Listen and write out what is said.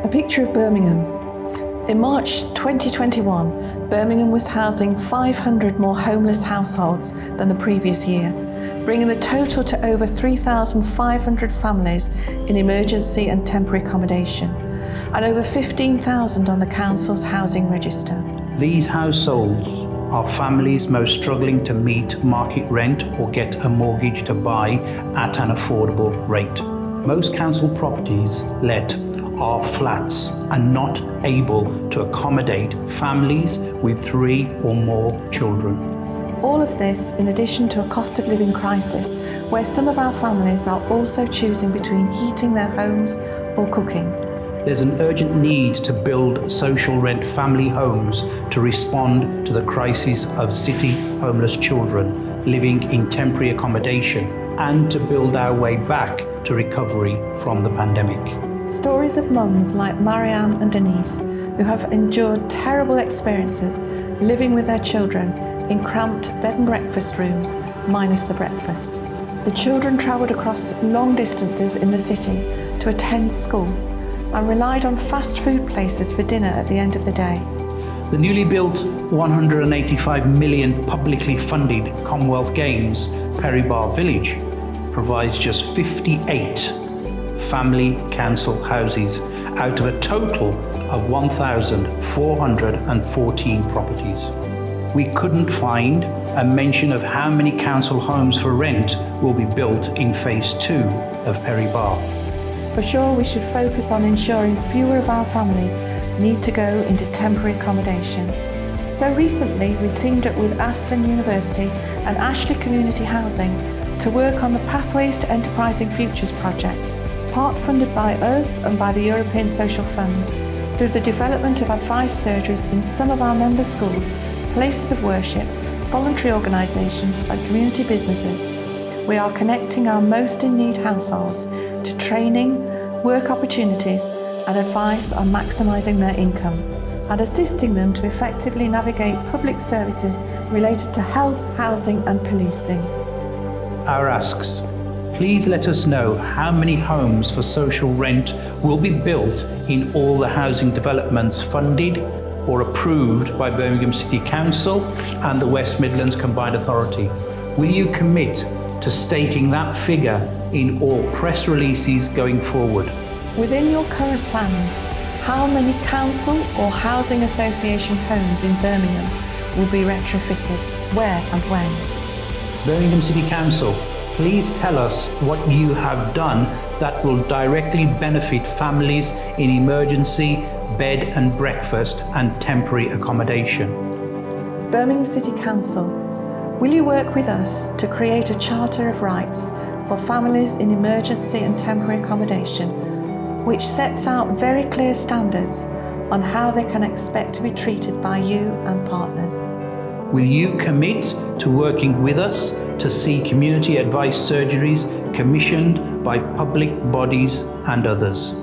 A picture of Birmingham. In March 2021, Birmingham was housing 500 more homeless households than the previous year, bringing the total to over 3,500 families in emergency and temporary accommodation, and over 15,000 on the council's housing register. These households are families most struggling to meet market rent or get a mortgage to buy at an affordable rate. Most council properties let are flats and not able to accommodate families with 3 or more children. All of this in addition to a cost of living crisis, where some of our families are also choosing between heating their homes or cooking. There's an urgent need to build social rent family homes to respond to the crisis of city homeless children living in temporary accommodation and to build our way back to recovery from the pandemic. Stories of mums like Mariam and Denise, who have endured terrible experiences living with their children in cramped bed and breakfast rooms, minus the breakfast. The children travelled across long distances in the city to attend school and relied on fast food places for dinner at the end of the day. The newly built 185 million publicly funded Commonwealth Games Perrybar Village provides just 58 family council houses out of a total of 1,414 properties. We couldn't find a mention of how many council homes for rent will be built in phase 2 of Perrybar. For sure, we should focus on ensuring fewer of our families need to go into temporary accommodation. So recently, we teamed up with Aston University and Ashley Community Housing to work on the Pathways to Enterprising Futures project, part funded by us and by the European Social Fund, through the development of advice surgeries in some of our member schools, places of worship, voluntary organisations and community businesses. We are connecting our most in need households to training, work opportunities and advice on maximising their income, and assisting them to effectively navigate public services related to health, housing and policing. Our asks: please let us know how many homes for social rent will be built in all the housing developments funded or approved by Birmingham City Council and the West Midlands Combined Authority. Will you commit to stating that figure in all press releases going forward? Within your current plans, how many council or housing association homes in Birmingham will be retrofitted, where and when? Birmingham City Council, please tell us what you have done that will directly benefit families in emergency, bed and breakfast and temporary accommodation. Birmingham City Council, will you work with us to create a Charter of Rights for families in emergency and temporary accommodation, which sets out very clear standards on how they can expect to be treated by you and partners? Will you commit to working with us to see community advice surgeries commissioned by public bodies and others?